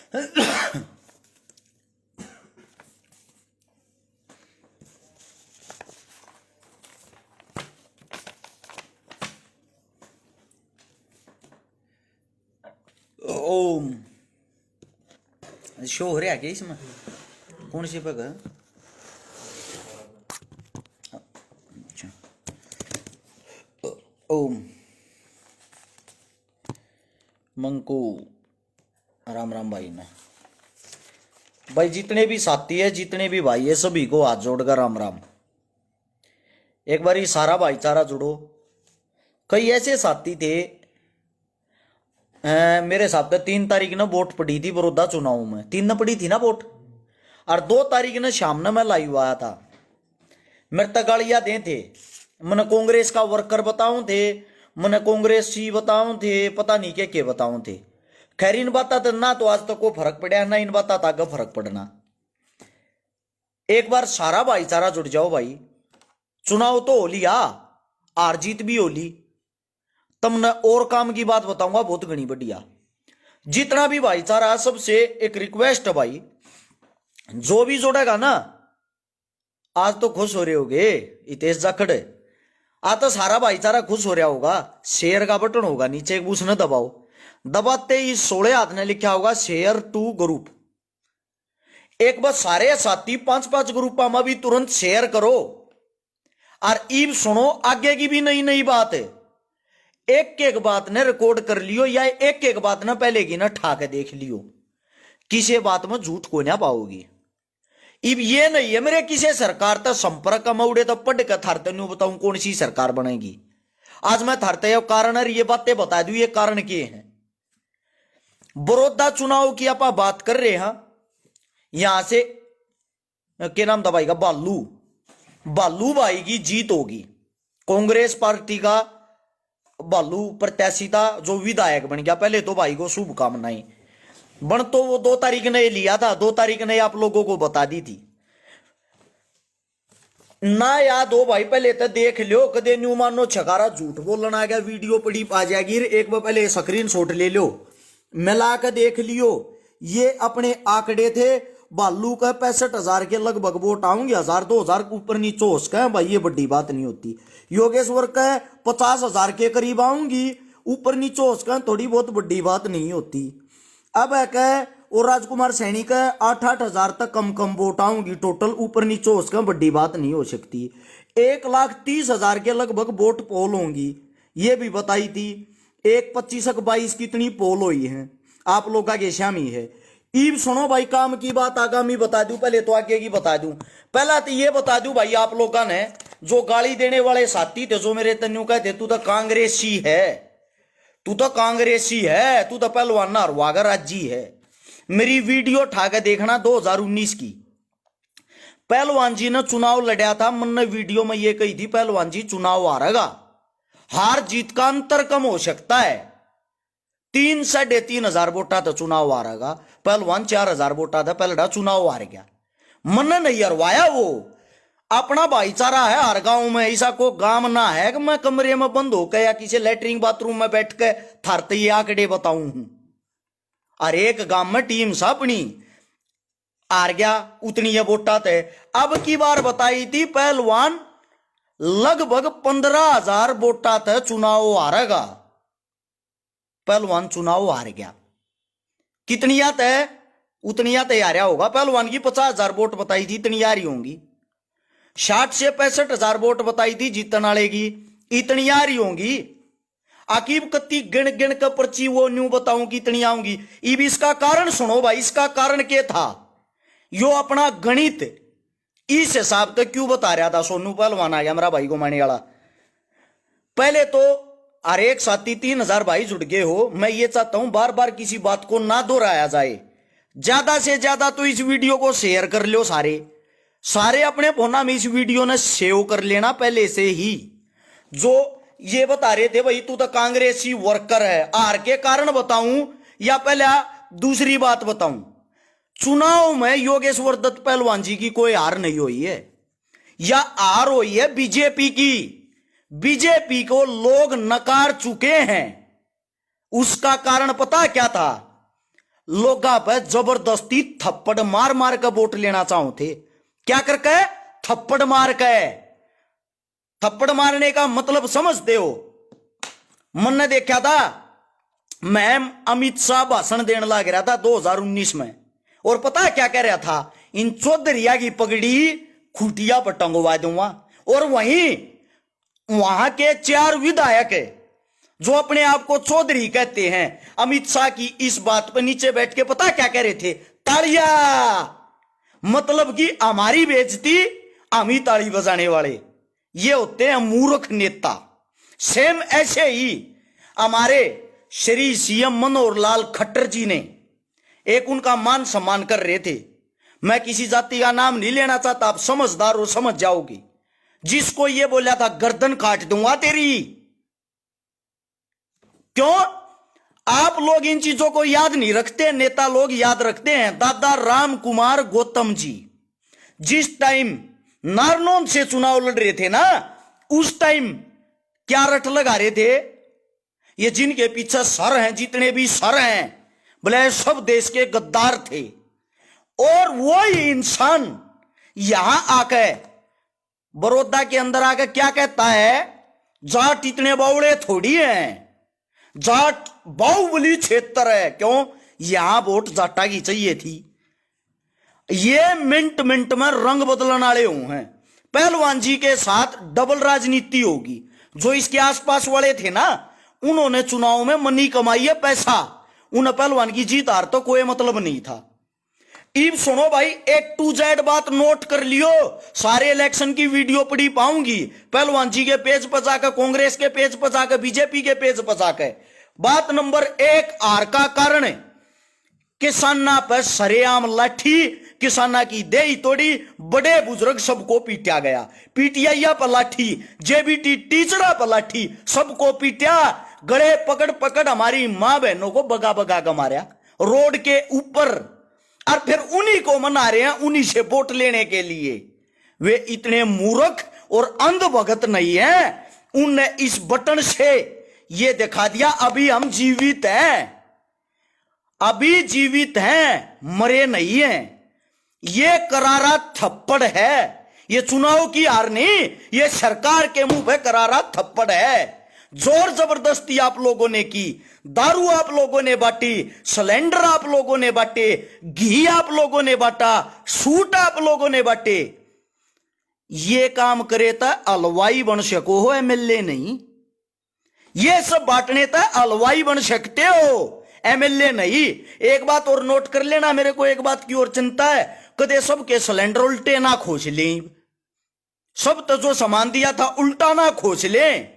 ओम show हो रहा है क्या इसमें? कौन सी पग? अच्छा। ओम मंकू राम राम भाई ने भाई, जितने भी साथी है, जितने भी भाई है, सभी को हाथ जोड़कर राम राम। एक बार ये सारा भाईचारा जुड़ो। कई ऐसे साथी थे, मेरे हिसाब से 3 तारीख ने वोट पड़ी थी बड़ौदा चुनाव में, 3 न पड़ी थी ना वोट, और 2 तारीख ने शाम ने मैं लाइव आया था। मेरे तक गालियां दे थे, मैंने कांग्रेस का वर्कर बताऊं थे, मैंने कांग्रेस सी बताऊं थे, पता नहीं के बताऊं थे। खैर इन बात ना तो आज तक को फर्क पड़ा ना इन बात आगे फर्क पड़ना। एक बार सारा भाईचारा जुड़ जाओ भाई। चुनाव तो हो लिया, हार जीत भी हो ली, तुमने और काम की बात बताऊंगा बहुत घनी बढ़िया। जितना भी भाईचारा, सबसे एक रिक्वेस्ट है भाई, जो भी जोड़ेगा ना, आज तो खुश हो रहे होगे इतेश जाखड़, आज तो सारा भाईचारा खुश हो रहा होगा। शेयर का बटन होगा नीचे, एक उसने दबाओ, दबाते ही 16 हाथ ने लिखा होगा शेयर टू ग्रुप। एक बार सारे साथी 5-5 ग्रुप में भी तुरंत शेयर करो। और इब सुनो, आगे की भी नई नई बात है। एक एक बात ने रिकॉर्ड कर लियो, या एक एक बात ना पहले की ना ठा के देख लियो, किसी बात में झूठ को ना पाओगी। इब ये नहीं है मेरे किसी सरकार तक संपर्क मौड़े तो पढ़ कर थारते न्यू बताऊं कौन सी सरकार बनेगी। आज मैं थारते कारण और ये बातें बता दू, ये कारण के हैं। बड़ौदा चुनाव की आप बात कर रहे हैं, यहां से क्या नाम था भाई का, बालू भाई की जीत होगी। कांग्रेस पार्टी का बालू प्रत्याशी था जो विधायक बन गया। पहले तो भाई को शुभकामनाएं। बन तो वो 2 तारीख ने लिया था, 2 तारीख ने आप लोगों को बता दी थी ना, याद हो भाई। पहले तो देख लो, कदे न्यू मानो छकारा झूठ बोलना आ गया, वीडियो पड़ी आ जाएगी। एक बार पहले स्क्रीन शॉट ले लो, मिला के देख लियो। ये अपने आंकड़े थे, बालू का 65,000 के लगभग वोट आऊंगे, 1,000-2,000 ऊपर नीचे हो सके भाई, ये बड़ी बात नहीं होती। योगेश्वर का 50,000 के करीब आऊंगी, ऊपर नीचे हो सके, थोड़ी बहुत बड़ी बात नहीं होती। अब है कह, और राजकुमार सैनी का 8-8 हजार तक कम वोट आऊंगी टोटल, ऊपर नीचे हो सके, बड़ी बात नहीं हो सकती। 1,30,000 के लगभग वोट पोल होंगी, ये भी बताई थी। 1,25,22 कितनी पोल हुई है आप लोग का शामी है। ईब सुनो भाई, काम की बात आगामी बता दूं, पहले तो आगे की बता दूं। पहला तो ये बता दूं भाई, आप लोगों ने जो गाली देने वाले साथी थे, जो मेरे तन्यू कहते तू तो कांग्रेसी है, तू तो कांग्रेसी है, तू तो पहलवान हरवागा राज्जी है। मेरी वीडियो उठा के देखना 2019 की। पहलवान जी ने चुनाव लड़ा था, मैंने वीडियो में ये कही थी पहलवान जी चुनाव हारेगा, हार जीत का अंतर कम हो सकता है। 3-3,500 वोटा था चुनाव हारेगा, पहलवान 4,000 वोटा था, पहलड़ा चुनाव हार गया। मन नहीं हरवाया, वो अपना भाईचारा है। हर गांव में ऐसा को गांव ना है कि मैं कमरे में बंद होकर या किसी लेटरिन बाथरूम में बैठ के थारते ये आंकड़े बताऊं हूं। और एक गांव में टीम सा अपनी हार गया, उतनी ये वोटा थे। अब की बार बताई थी पहलवान लगभग 15,000 वोटा थे चुनाव हारेगा, पहलवान चुनाव हार गया। कितनी आते उतनी आते हारा होगा। पहलवान की 50,000 वोट बताई थी, इतनी आ रही होंगी। 60 से 65,000 वोट बताई थी जीतने वाले की, इतनी आ रही होंगी। आकिब कत्ती गिण गिण का पर्ची वो न्यू बताऊं कितनी आऊंगी। इब इसका कारण सुनो भाई, इसका कारण क्या था, यो अपना गणित इस हिसाब से क्यों बता रहा था। सोनू पहलवान आ गया मेरा भाई को माने वाला। पहले तो हर एक साथी 3,000 भाई जुड़ गए हो, मैं ये चाहता हूं बार बार किसी बात को ना दोहराया जाए। ज्यादा से ज्यादा तो इस वीडियो को शेयर कर लो, सारे अपने फोना में इस वीडियो ने सेव कर लेना पहले से ही। जो ये बता रहे थे भाई तू तो कांग्रेसी वर्कर है, हार के कारण बताऊं या पहले दूसरी बात बताऊं। चुनाव में योगेश्वर दत्त पहलवान जी की कोई हार नहीं हुई है, या हार हुई है बीजेपी की। बीजेपी को लोग नकार चुके हैं। उसका कारण पता क्या था, लोगा पे जबरदस्ती थप्पड़ मार मार के वोट लेना चाहो थे। क्या करके? थप्पड़ मार के। थप्पड़ मारने का मतलब समझते हो? मन ने देखा था, मैं अमित शाह भाषण देने लग रहा था 2019 में, और पता है क्या कह रहा था? इन चौधरिया की पगड़ी खुटिया पर टंगवा दूंगा। और वहीं वहां के 4 विधायक जो अपने आप को चौधरी कहते हैं, अमित शाह की इस बात पर नीचे बैठ के पता क्या कह रहे थे? तालिया। मतलब कि हमारी बेइज्जती हम ही ताली बजाने वाले। ये होते हैं मूर्ख नेता। सेम ऐसे ही हमारे श्री सीएम मनोहर लाल खट्टर जी ने एक उनका मान सम्मान कर रहे थे। मैं किसी जाति का नाम नहीं लेना चाहता, आप समझदार हो, समझ जाओगे। जिसको ये बोला था गर्दन काट दूंगा तेरी। क्यों? आप लोग इन चीजों को याद नहीं रखते, नेता लोग याद रखते हैं। दादा राम कुमार गौतम जी जिस टाइम नारनौंद से चुनाव लड़ रहे थे ना, उस टाइम क्या रट लगा रहे थे? ये जिनके पीछे सर हैं, जितने भी सर हैं, बोले सब देश के गद्दार थे। और वो इंसान यहां आके बड़ौदा के अंदर आके क्या कहता है? जाट इतने बावड़े थोड़ी हैं, जाट बाहुबली क्षेत्र है। क्यों? यहां वोट जाटा की चाहिए थी। ये मिनट मिनट में रंग बदलने वाले हुए हैं। पहलवान जी के साथ डबल राजनीति होगी। जो इसके आसपास वाले थे ना, उन्होंने चुनाव में मनी कमाई है, पैसा। उन पहलवान की जीत हार तो कोई मतलब नहीं था। इब सुनो भाई, A to Z बात नोट कर लियो। सारे इलेक्शन की वीडियो पड़ी पाऊंगी, पहलवान जी के पेज पर जाकर, कांग्रेस के पेज पर जाकर, बीजेपी के पेज पर जाकर। बात नंबर 1, हार का कारण किसाना पर सरेआम लाठी, किसाना की देही तोड़ी, बड़े बुजुर्ग सबको पीटा गया। पीटीआई पर लाठी, जेबीटी टीचरा पर लाठी, सबको पीटा। गले पकड़ पकड़ हमारी मां बहनों को बगा बगा के मारा रोड के ऊपर। और फिर उन्हीं को मना रहे हैं, उन्हीं से वोट लेने के लिए। वे इतने मूर्ख और अंधभगत नहीं है, उनने इस बटन से ये दिखा दिया अभी हम जीवित हैं, अभी जीवित हैं, मरे नहीं हैं। ये करारा थप्पड़ है। ये चुनाव की हार नहीं, ये सरकार के मुंह पे करारा थप्पड़ है। जोर जबरदस्ती आप लोगों ने की, दारू आप लोगों ने बांटी, सिलेंडर आप लोगों ने बांटे, घी आप लोगों ने बांटा, सूट आप लोगों ने बांटे। ये काम करे तो हलवाई बन सको हो, एमएलए नहीं। ये सब बांटने तो हलवाई बन सकते हो, एमएलए नहीं। एक बात और नोट कर लेना, मेरे को एक बात की और चिंता है, कदे सबके सिलेंडर उल्टे ना खोज लें, सब तो जो सामान दिया था उल्टा ना खोज लें,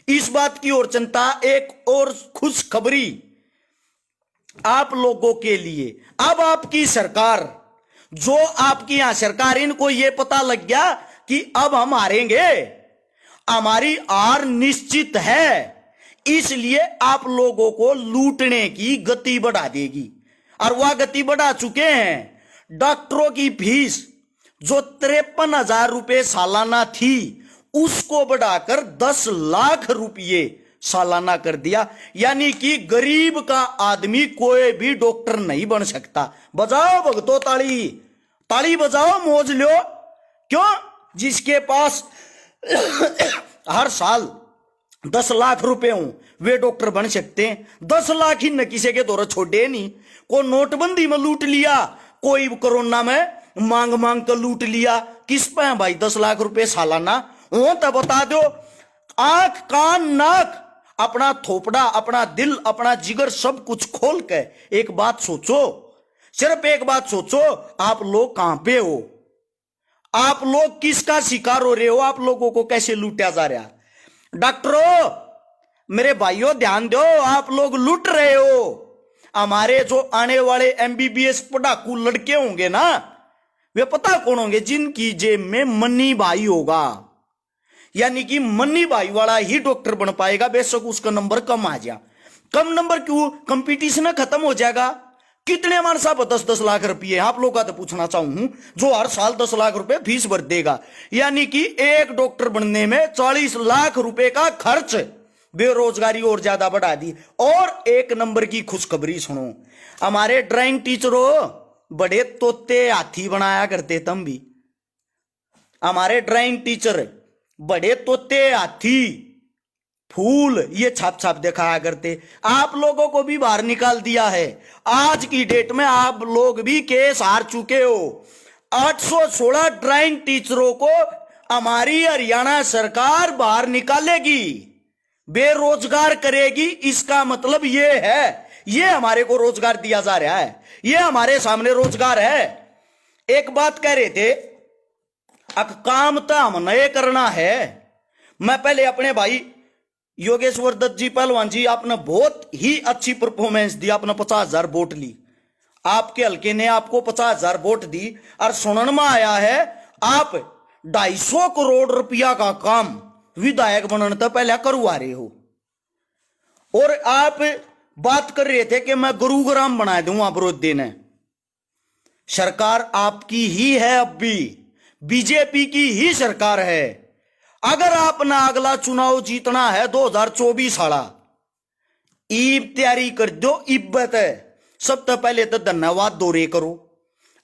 इस बात की और चिंता। एक और खुशखबरी आप लोगों के लिए, अब आपकी सरकार, जो आपकी यहां सरकार, इनको यह पता लग गया कि अब हम हारेंगे, हमारी हार निश्चित है, इसलिए आप लोगों को लूटने की गति बढ़ा देगी। और वह गति बढ़ा चुके हैं। डॉक्टरों की फीस जो 53,000 रुपए सालाना थी, उसको बढ़ाकर 10 लाख रुपये सालाना कर दिया। यानी कि गरीब का आदमी कोई भी डॉक्टर नहीं बन सकता। बजाओ भगतो ताली, ताली बजाओ, मौज लो। क्यों? जिसके पास हर साल 10 लाख रुपए हो, वे डॉक्टर बन सकते हैं। 10 लाख ही न किसी के दौर छोड़े नहीं। कोई नोटबंदी में लूट लिया, कोई कोरोना में मांग मांग कर लूट लिया। किस पे है भाई 10 लाख रुपए सालाना? वो तो बता दो। आंख कान नाक, अपना थोपड़ा, अपना दिल, अपना जिगर, सब कुछ खोल के एक बात सोचो, सिर्फ एक बात सोचो, आप लोग कहां पे हो? आप लोग किसका शिकार हो रहे हो? आप लोगों को कैसे लूटा जा रहा? डॉक्टरों, मेरे भाइयों, ध्यान दो, आप लोग लूट रहे हो। हमारे जो आने वाले एमबीबीएस पढ़ाकू लड़के होंगे ना, वे पता कौन होंगे? जिनकी जेब में मनी भाई होगा। यानी कि मनी भाई वाला ही डॉक्टर बन पाएगा, बेशक उसका नंबर कम आ जाए। कम नंबर क्यों? कंपटीशन खत्म हो जाएगा। कितने हमारे साहब 10-10 लाख रुपये, आप लोग का तो पूछना चाहूं, जो हर साल 10 लाख रुपए फीस भर देगा। यानी कि एक डॉक्टर बनने में 40 लाख रुपए का खर्च बेरोजगारी और ज्यादा बढ़ा दी। और एक नंबर की खुशखबरी सुनो, हमारे ड्राइंग टीचरों बड़े तोते हाथी बनाया करते तुम भी। हमारे ड्राइंग टीचर बड़े तोते हाथी फूल ये छाप छाप दिखाया करते। आप लोगों को भी बाहर निकाल दिया है। आज की डेट में आप लोग भी केस हार चुके हो। 816 ड्राइंग टीचरों को हमारी हरियाणा सरकार बाहर निकालेगी, बेरोजगार करेगी। इसका मतलब ये है, ये हमारे को रोजगार दिया जा रहा है, ये हमारे सामने रोजगार है। एक बात कह रहे थे, अब काम तो हम नए करना है। मैं पहले अपने भाई योगेश्वर दत्त जी पहलवान जी, आपने बहुत ही अच्छी परफॉर्मेंस दी, आपने 50,000 वोट ली। आपके हल्के ने आपको 50,000 वोट दी और सुनन में आया है आप 250 करोड़ रुपया का काम विधायक बनने तो पहले करवा रहे हो। और आप बात कर रहे थे कि मैं गुरुग्राम बना दूंगा विरोधी ने। सरकार आपकी ही है, अब भी बीजेपी की ही सरकार है। अगर आपने अगला चुनाव जीतना है 2024 वाला, ईब तैयारी कर दो। इब्बत है, सबसे पहले तो धन्यवाद दोरे करो,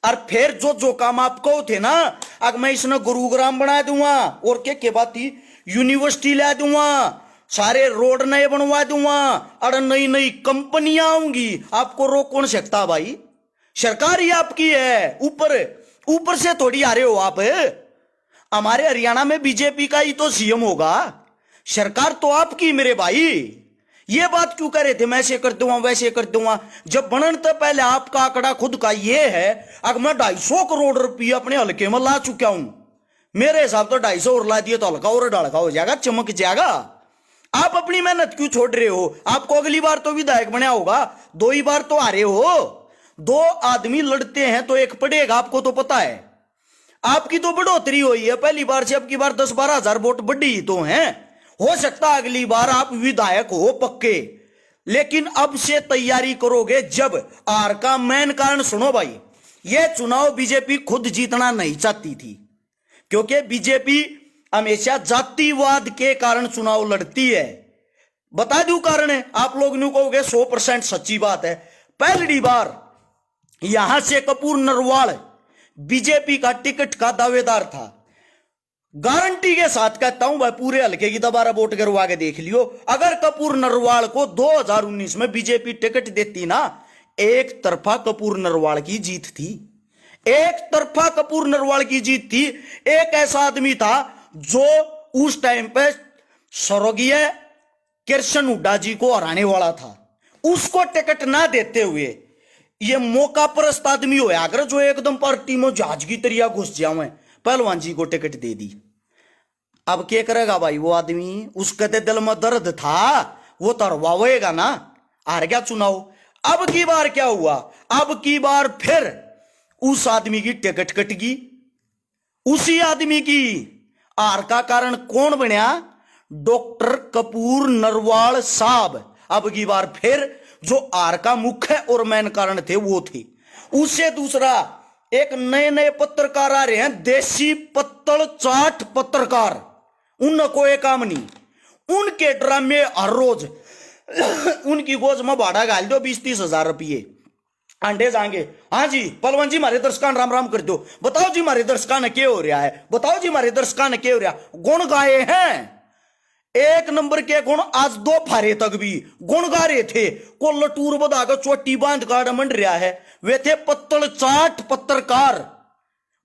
और फिर जो जो काम आप कहो थे ना, अगर मैं इसने गुरुग्राम बना दूंगा और के बात थी, यूनिवर्सिटी ला दूंगा, सारे रोड नए बनवा दूंगा, और नई नई कंपनियां आऊंगी, आपको रोक कौन सकता भाई? सरकार ही आपकी है, ऊपर ऊपर से थोड़ी आ रहे हो आप। हमारे हरियाणा में बीजेपी का ही तो सीएम होगा, सरकार तो आपकी मेरे भाई। ये बात क्यों कर रहे थे मैं ऐसे कर दूंगा वैसे कर दूंगा, जब बनन तो पहले आपका आंकड़ा खुद का ये है। अगर मैं 250 करोड़ रुपये अपने हल्के में ला चुका हूं, मेरे हिसाब तो 250 और ला दिए तो हल्का और ढलका हो जाएगा, चमक जाएगा। आप अपनी मेहनत क्यों छोड़ रहे हो? आपको अगली बार तो विधायक बना होगा, 2 ही बार तो आ रहे हो। 2 आदमी लड़ते हैं तो एक पड़ेगा, आपको तो पता है। आपकी तो बढ़ोतरी हुई है पहली बार से, अब की बार 10-12 हजार वोट बढ़ी तो हैं। हो सकता अगली बार आप विधायक हो पक्के, लेकिन अब से तैयारी करोगे जब। आर का मेन कारण सुनो भाई, यह चुनाव बीजेपी खुद जीतना नहीं चाहती थी, क्योंकि बीजेपी हमेशा जातिवाद के कारण चुनाव लड़ती है। बता दूं कारण है, आप लोग न्यू कहोगे 100% सच्ची बात है। पहली बार यहां से कपूर नरवाल बीजेपी का टिकट का दावेदार था। गारंटी के साथ कहता हूं भाई, पूरे हल्के की दोबारा वोट करवा के देख लियो। अगर कपूर नरवाल को 2019 में बीजेपी टिकट देती ना, एक तरफा कपूर नरवाल की जीत थी, एक तरफा कपूर नरवाल की जीत थी। एक ऐसा आदमी था जो उस टाइम पे स्वर्गीय कृष्ण हुड्डा जी को हराने वाला था, उसको टिकट ना देते हुए ये मौका परस्त आदमी होया अगर जो एकदम पार्टी में जहाज की तरिया घुस जावे, पहलवान जी को टिकट दे दी। अब क्या करेगा भाई वो आदमी? उसके तो दिल में दर्द था, वो तो हरवावेगा ना। हार गया चुनाव। अब की बार क्या हुआ? अब की बार फिर उस आदमी की टिकट कटगी, उसी आदमी की। हार का कारण कौन बनया? डॉक्टर कपूर नरवाल साहब। अब की बार फिर जो आर का मुख्य और मेन कारण थे वो थे। उससे दूसरा, एक नए नए पत्रकार आ रहे हैं, देसी पत्तल चाट पत्रकार। उनको एक काम नहीं, उनके ड्रामे हर रोज उनकी गोज में भाड़ा गाल दो 20-30 हजार रुपये, अंडे जाएंगे। हाँ जी पलवन जी मारे दर्शकान राम राम कर दो, बताओ जी मारे दर्शकान क्या हो रहा है, बताओ जी मारे दर्शकान क्या हो रहा। गुण गाए हैं, एक नंबर के गुण। आज 2 फारे तक भी गुण गा रहे थे। को लटूर बधाकर चोटी बांध काट मंड रहा है, वे थे पत्तल चाट पत्रकार।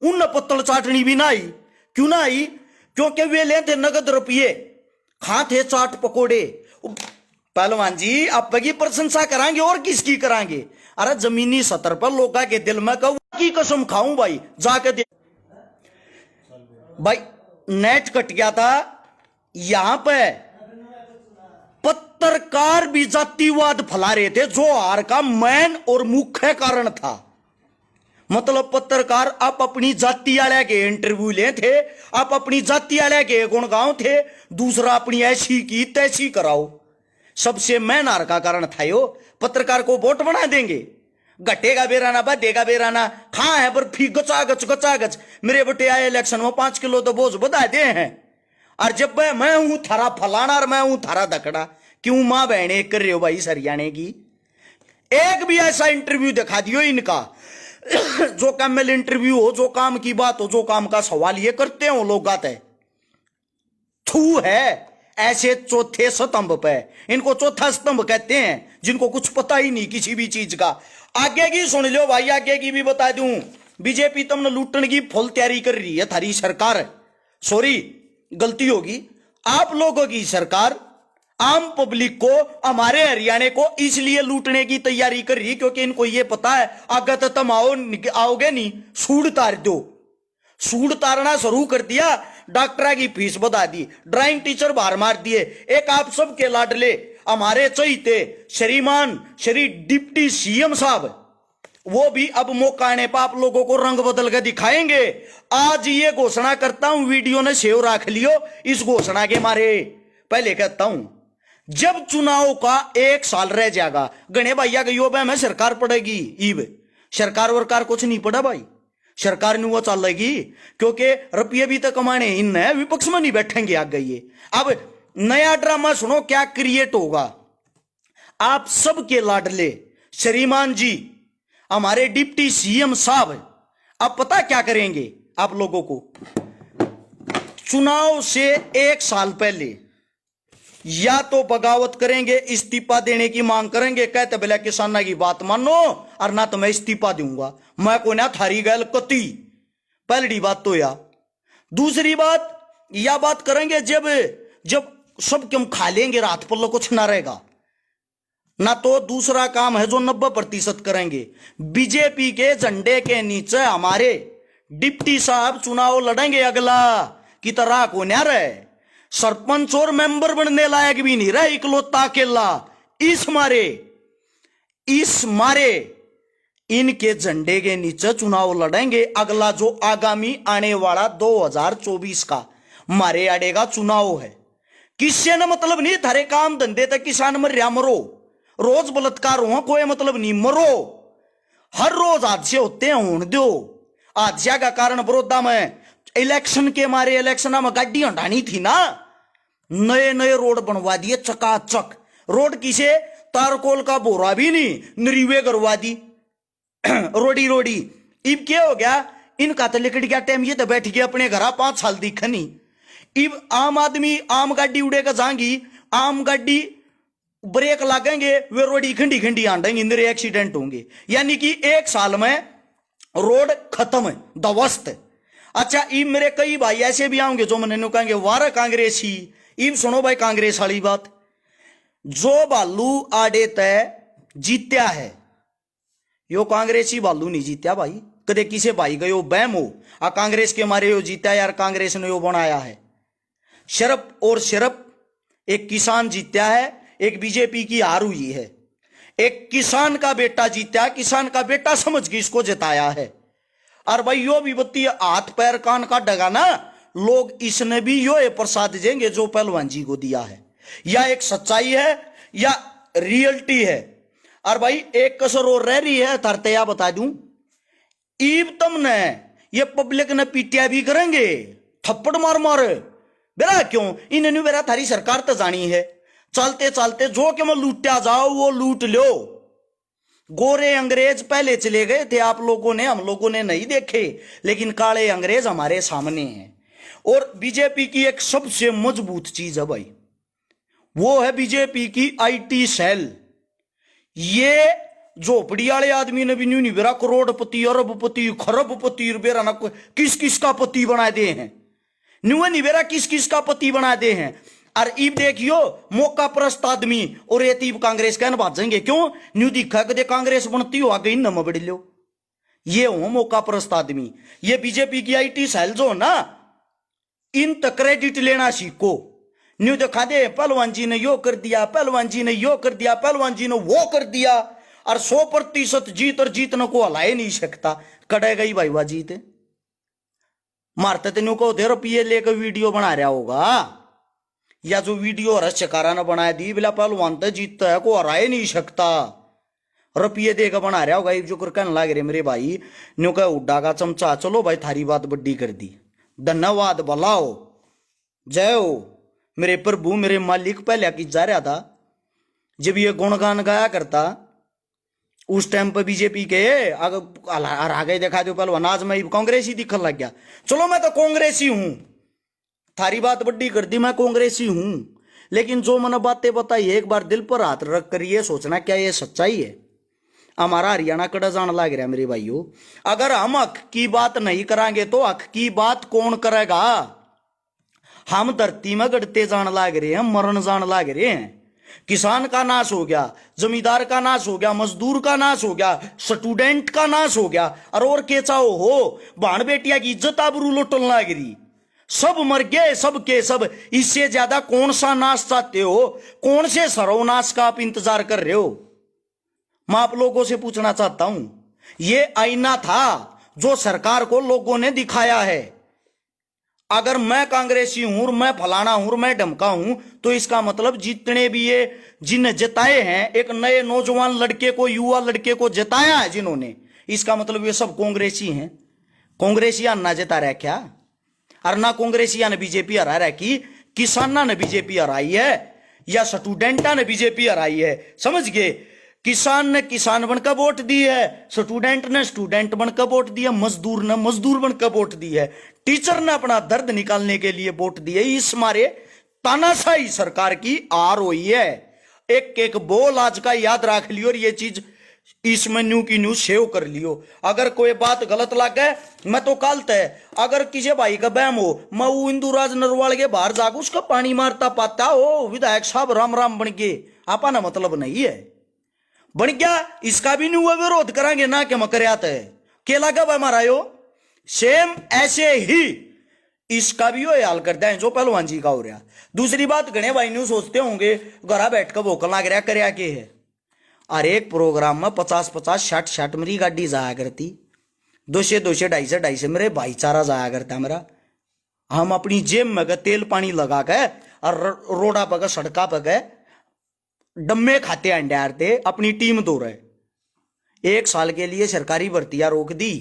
उन पत्तल चाटनी भी ना आई। क्यों ना आई? क्योंकि वे ले थे नगद रुपये, खा थे चाट पकोड़े। पहलवान जी आप की प्रशंसा करांगे और किसकी करांगे? अरे जमीनी सतर पर लोगों के दिल में कब की कसम खाऊं भाई, जाके दे। भाई नेट कट गया था, यहां पे पत्रकार भी जातिवाद फैला रहे थे, जो हार का मेन और मुख्य कारण था। मतलब पत्रकार आप अपनी जाति वाले के इंटरव्यू ले थे, आप अपनी जाति वाले के गुणगांव थे, दूसरा अपनी ऐसी की तैसी कराओ। सबसे मेन हार का कारण था यो। पत्रकार को वोट बना देंगे, घटेगा बेराना बढ़ेगा बेराना, खा है बर्फी गचा गच गचा गच। मेरे बटे आए इलेक्शन में 5 किलो तो बोझ बधा दे हैं, और जब मैं हूं थारा फलाना और मैं हूं थारा दकड़ा, क्यों मां बहन एक कर रहे हो भाई हरियाणे की? एक भी ऐसा इंटरव्यू दिखा दियो इनका जो कैमल इंटरव्यू हो, जो काम की बात हो, जो काम का सवाल ये करते हो लोग आते हैं। थू है ऐसे चौथे स्तंभ पे, इनको चौथा स्तंभ कहते हैं, जिनको कुछ पता ही नहीं किसी भी चीज का। आगे की सुन लो भाई, आगे की भी बता दूं। बीजेपी तुमने लूटने की फुल तैयारी कर रही है, थारी सरकार, सॉरी गलती होगी, आप लोगों की सरकार आम पब्लिक को, हमारे हरियाणा को इसलिए लूटने की तैयारी कर रही है क्योंकि इनको ये पता है आगे तो तुम आओगे नहीं, सूड तार दो। सूड तारना शुरू कर दिया, डॉक्टर की फीस बढ़ा दी, ड्राइंग टीचर बाहर मार दिए। एक आप सबके लाडले हमारे चहीते श्रीमान श्री डिप्टी सीएम साहब, वो भी अब मौका आने पर आप लोगों को रंग बदल कर दिखाएंगे। आज ये घोषणा करता हूं, वीडियो ने सेव रख लियो इस घोषणा के मारे। पहले कहता हूं, जब चुनाव का 1 साल रह जाएगा, गणे भैया गयो में सरकार पड़ेगी, ईब सरकार वरकार कुछ नहीं पड़ा भाई, सरकार नहीं वो चलेगी क्योंकि रुपये भी तो कमाने इन विपक्ष में नहीं बैठेंगे आगे। ये अब नया ड्रामा सुनो क्या क्रिएट होगा। आप सबके लाडले श्रीमान जी हमारे डिप्टी सीएम साहब अब पता क्या करेंगे आप लोगों को? चुनाव से 1 साल पहले या तो बगावत करेंगे, इस्तीफा देने की मांग करेंगे, कहते भले किसाना की बात मानो और ना तो मैं इस्तीफा दूंगा, मैं को ना थारी गैल कती। पहली बात तो या दूसरी बात या बात करेंगे जब जब सब क्यों खा लेंगे, रात पल्लो कुछ ना रहेगा ना। तो दूसरा काम है जो 90% करेंगे, बीजेपी के झंडे के नीचे हमारे डिप्टी साहब चुनाव लड़ेंगे अगला की तरह को ना रहे, सरपंच और मेंबर बनने लायक भी नहीं रहे, इकलौता अकेला। इस मारे इनके झंडे के नीचे चुनाव लड़ेंगे अगला, जो आगामी आने वाला 2024 का मारे आड़े का चुनाव है। किससे न मतलब नहीं, थारे काम धंधे तक किसान मर रहा मरो, रोज बलात्कार हो कोई मतलब नहीं, मरो। हर रोज हादसे होते हैं, होने दो। हादसा का कारण बड़ौदा में इलेक्शन के मारे, इलेक्शन में गाड़ी हटानी थी ना, नए नए रोड बनवा दिए चकाचक। रोड किसे तारकोल का बोरा भी नहीं, नरीवे करवा दी रोडी रोडी। इब क्या हो गया, इनका तो लिकड़ गया टाइम, ये तो बैठ गया अपने घर 5 साल दिखनी। इब आम आदमी आम गाड़ी उड़ेगा जाएंगी, आम गाड़ी ब्रेक लागेंगे, वे रोडी खंडी खंडी आंडेंगे, इंदर एक्सीडेंट होंगे। यानी कि 1 साल में रोड खत्म है, दवस्त। अच्छा, इब मेरे कई भाई ऐसे भी आएंगे जो मैंने कहेंगे वारा कांग्रेसी। इब सुनो भाई कांग्रेस वाली बात, जो बालू आड़े तय जीत्या है, यो कांग्रेसी बालू नहीं जीत्या भाई, कदे किसे भाई गयो बैम हो आ कांग्रेस के मारे यो जीत्या यार, कांग्रेस ने यो बनाया है। सिर्फ और सिर्फ एक किसान जीत्या है, एक बीजेपी की हार हुई है, एक किसान का बेटा जीत्या, किसान का बेटा समझ के इसको जिताया है। और भाई यो भी बत्ती हाथ पैर कान का डगा ना, लोग इसने भी यो प्रसाद देंगे जो पहलवान जी को दिया है, या एक सच्चाई है या रियलिटी है। और भाई एक कसर और रह रही है, तरतया बता दूं, ईब तुमने ये पब्लिक ने पीटिया भी करेंगे थप्पड़ मार मार बेरा, क्यों इन्हें बेरा थारी सरकार तो जानी है, चलते चलते जो कि मैं लूटा जाओ वो लूट लो। गोरे अंग्रेज पहले चले गए थे, आप लोगों ने, हम लोगों ने नहीं देखे, लेकिन काले अंग्रेज हमारे सामने हैं। और बीजेपी की एक सबसे मजबूत चीज है भाई, वो है बीजेपी की आईटी सेल। ये झोपड़ी वाले आदमी ने भी नहीं बेरा करोड़पति अरबपति खरबपति बेरा ना किस किस का पति बना दे हैं, न्यू नहीं बेरा किस किस का पति बना दे हैं। और इब देखियो मौका प्रस्त आदमी और ये तीब कांग्रेस कहने बात जाएंगे, क्यों न्यू दिखा कदे कांग्रेस बनती हो आगे इन बड़ी लो, ये हो मौका प्रस्त आदमी। ये बीजेपी की आईटी सेल जो ना, इन तक क्रेडिट लेना सीखो। न्यू दिखा दे पहलवान जी ने यो कर दिया, पहलवान जी ने यो कर दिया, पहलवान जी ने वो कर दिया, और 100% जीत और जीतने को हलाए नहीं सकता। कड़ेगा ही भाई वाह जीत मारते तेन को रुपये लेकर वीडियो बना रहा होगा, या जो वीडियो हरस चकारा ने बनाया दी बिला पहलवान तो जीतता है को हरा नहीं सकता, रुपये देकर बना रहा होगा। जो कर कहने लग रहे मेरे भाई न्यू कह उड्डा का चमचा, चलो भाई थारी बात बड्डी कर दी, धन्यवाद, भलाओ। जय हो मेरे प्रभु मेरे मालिक। पहले की जा रहा था जब ये गुणगान गाया करता उस टाइम पर बीजेपी के आगे देखा दो पहलवान, आज मैं कांग्रेसी दिखने लग गया। चलो मैं तो कांग्रेसी हूं, थारी बात बड्डी कर दी, मैं कांग्रेसी हूं, लेकिन जो मैंने बातें बताई एक बार दिल पर हाथ रख कर ये सोचना क्या ये सच्चाई है। हमारा हरियाणा कड़ा जान लग रहा मेरे भाइयों। अगर हम हक की बात नहीं करांगे तो हक की बात कौन करेगा। हम धरती में गड़ते जान लाग रहे हैं, मरण जान लाग रहे हैं। किसान का नाश हो गया, जमींदार का नाश हो गया, मजदूर का नाश हो गया, स्टूडेंट का नाश हो गया, और के चाहो हो भाण बेटिया की इज्जत आबरू लुटन लाग रही। सब मर गए, सब के सब। इससे ज्यादा कौन सा नाश चाहते हो, कौन से सर्वनाश का आप इंतजार कर रहे हो। मैं आप लोगों से पूछना चाहता हूं, ये आईना था जो सरकार को लोगों ने दिखाया है। अगर मैं कांग्रेसी हूं, मैं फलाना हूं, मैं ढमका हूं, तो इसका मतलब जितने भी ये जिन जिताए हैं, एक नए नौजवान लड़के को, युवा लड़के को जिताया है जिन्होंने, इसका मतलब ये सब कांग्रेसी हैं। कांग्रेसियां ना जिता रहा क्या, और ना कांग्रेसियां ने बीजेपी हरा रहा की, किसाना ने बीजेपी हराई है या स्टूडेंटा ने बीजेपी हराई है। समझ गए, किसान ने किसान बनकर वोट दी है, स्टूडेंट ने स्टूडेंट बनकर वोट दिया, मजदूर ने मजदूर बनकर वोट दी है, टीचर ने अपना दर्द निकालने के लिए वोट दी है। इस मारे तानाशाही सरकार की आर हुई है। एक एक बोल आज का याद रख लियो, और ये चीज इस मेन्यू की न्यूज सेव कर लियो। अगर कोई बात गलत लग गए, मैं तो कल तय, अगर किसी भाई का बहम हो, मैं वो इंदुराज नरवाल के बाहर जाकर उसका पानी मारता पाता हो, विधायक साहब राम राम बन के आपा ना मतलब नहीं है। बन गया इसका भी नहीं हुआ विरोध करांगे ना कि मकरियात है के लगा भाई मारा यो। सेम ऐसे ही इसका भी वो हाल करते हैं जो पहलवान जी का हो रहा। दूसरी बात, घने भाई न्यू सोचते होंगे घरा बैठकर भोकल लग रहा करया के है। अरे एक प्रोग्राम में 50-50 60-60 मेरी गाड़ी जाया करती, 200-200 250-250 मेरे भाईचारा जाया करता मेरा। हम अपनी जेब में तेल पानी लगा के और रोडा पर सड़का पर डम्मे खाते अंडे हारते अपनी टीम दो रहे। 1 साल के लिए सरकारी भर्तियां रोक दी,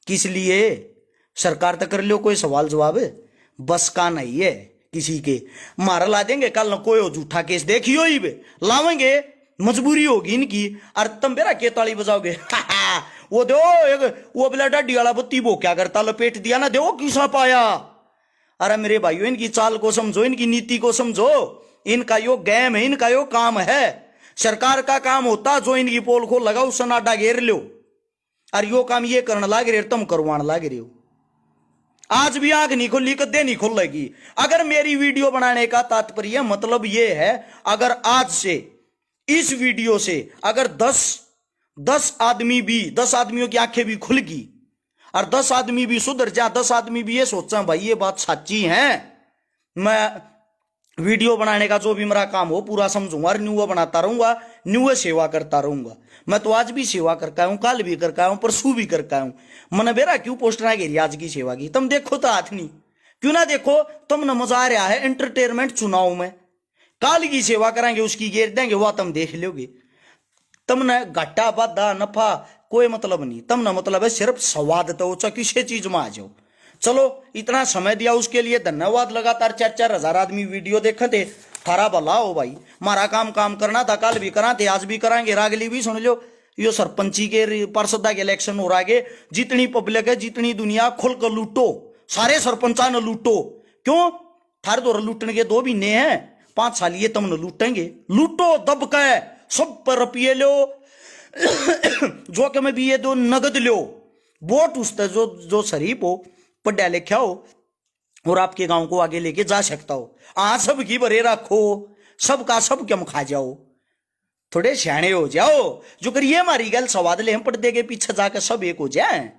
किस लिए? सरकार तक कर लो कोई सवाल जवाब, बस का नहीं है किसी के। मारा ला देंगे कल न कोई झूठा केस देखियो ही लावेंगे, मजबूरी होगी इनकी। और तुम बेरा के ताली बजाओगे वो दो एक वो बिला डाडी वाला बत्ती वो क्या करता, लपेट दिया ना, दो किसा पाया। अरे मेरे भाइयों इनकी चाल को समझो, इनकी नीति को समझो, इनका यो गेम है, इनका यो काम है। सरकार का काम होता जो इनकी पोल को लगाओ सनाडा घेर लो, और यो काम ये करने लाग रहे तुम करवाने लाग रहे हो। आज भी आंख नहीं खुली, कदे नहीं खुलेगी। अगर मेरी वीडियो बनाने का तात्पर्य मतलब ये है, अगर आज से इस वीडियो से अगर 10 आदमी भी, 10 आदमियों की आंखें भी खुल गई और 10 आदमी भी सुधर जा, 10 आदमी भी ये सोचा भाई ये बात सच्ची है, मैं वीडियो बनाने का जो भी मेरा काम हो पूरा समझूंगा और न्यू बनाता रहूंगा, न्यू सेवा करता रहूंगा। मैं तो आज भी सेवा करके आऊं, कल भी करके आऊं, परसों भी करके आऊं। मन बेरा क्यों पोस्टर घेरी आज की सेवा की, तुम देखो तो हाथ नहीं, क्यों ना देखो, तुम न मजा आ रहा है एंटरटेनमेंट चुनाव में। काल की सेवा कराएंगे उसकी घेर देंगे, वह तुम देख लोगे। तुमने घाटा बाधा नफा कोई मतलब नहीं, तुमने मतलब है सिर्फ स्वाद तो किसी चीज में आ जाओ। चलो इतना समय दिया उसके लिए धन्यवाद। लगातार 4-4 हजार आदमी वीडियो देखे थे, थारा भला हो भाई। हमारा काम करना था, कल भी करा थे, आज भी कराएंगे, रागली भी सुन लो। यो सरपंची के पार्षदा के इलेक्शन हो रहा है, जितनी पब्लिक है जितनी दुनिया खुल कर लूटो, सारे सरपंचा न लूटो। क्यों? थारे दो लूटने के 2 महीने हैं, 5 साल ये तुम न लूटेंगे। लूटो दब के सब पर रुपये लो जो कि मैं भी ये 2 नगद लो, वोट उससे जो शरीफ हो, पढ़ा लिखा हो और आपके गांव को आगे लेके जा सकता हो। सब की भरे रखो, सबका सब क्यों खा जाओ, थोड़े सियाने हो जाओ। जो करिए हमारी गल स्वाद ले, हम पर्दे के पीछे जाकर सब एक हो जाए,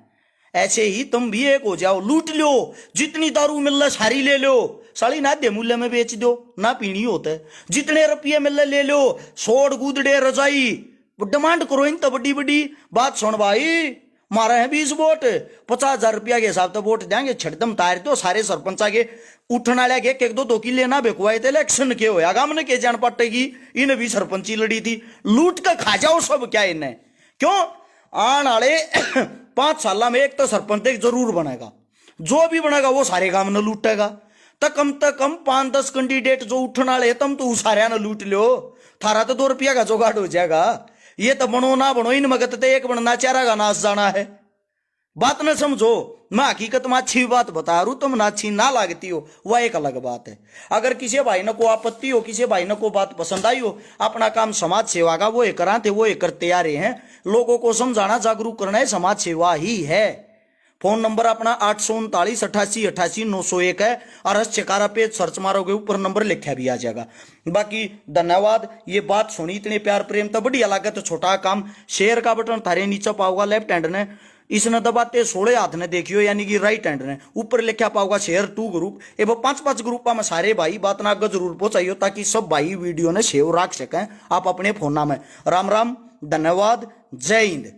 ऐसे ही तुम भी एक हो जाओ। लूट लो, जितनी दारू मिल रहा सारी ले लो, साली ना दे मूल्य में बेच दो, ना पीनी होता है। जितने रुपये मिल ले लो, सोड़ गुदड़े रजाई डिमांड करो इन तो बड़ी बड़ी बात। सुन भाई, मारा है 20 वोट, 50,000 रुपया के हिसाब से वोट देंगे, छड़दम तार तो सारे सरपंचा के उठने वाले के 1-2 किले ना बेकुआए थे। इलेक्शन के होया गामने के जान पटेगी, इन भी सरपंची लड़ी थी, लूट कर खा जाओ सब क्या इन्हें। क्यों? आने वाले 5 साल में एक तो सरपंच जरूर बनेगा, जो भी बनेगा वो सारे गांव ने लूटेगा। तो कम 5-10 कैंडिडेट जो उठने वाले तुम तो सारे ना लूट लो, थारा तो 2 रुपया का जुगाड़ हो जाएगा। ये तो बनो ना बनो, इन मगत तो एक बनना चारा का नाश जाना है। बात न समझो, मैं हकीकत में अच्छी बात बता रू, तुम ना अच्छी ना लागती हो वह एक अलग बात है। अगर किसी भाई न को आपत्ति हो, किसी भाई न को बात पसंद आई हो, अपना काम समाज सेवा का वो एक कराते वो एक करते आ रहे हैं। लोगों को समझाना जागरूक करना है, समाज सेवा ही है। फोन नंबर अपना 839 88 88 901 है, और चकारा पेज सर्च मारोगे ऊपर नंबर लिखा भी आ जाएगा। बाकी धन्यवाद। ये बात सुनी इतने प्यार प्रेम तो बढ़िया लगा तो छोटा काम शेयर का बटन थारे नीचे पाओगा लेफ्ट हैंड ने, इसने दबाते 16 हाथ ने देखियो यानी कि राइट हैंड ने ऊपर लिखा पाओगा शेयर टू ग्रुप। ए वो 5-5 ग्रुप में सारे भाई बात ना आगे जरूर पहुंचाइयो ताकि सब भाई वीडियो ने सेव रख सकें आप अपने फोना में। राम राम, धन्यवाद, जय हिंद।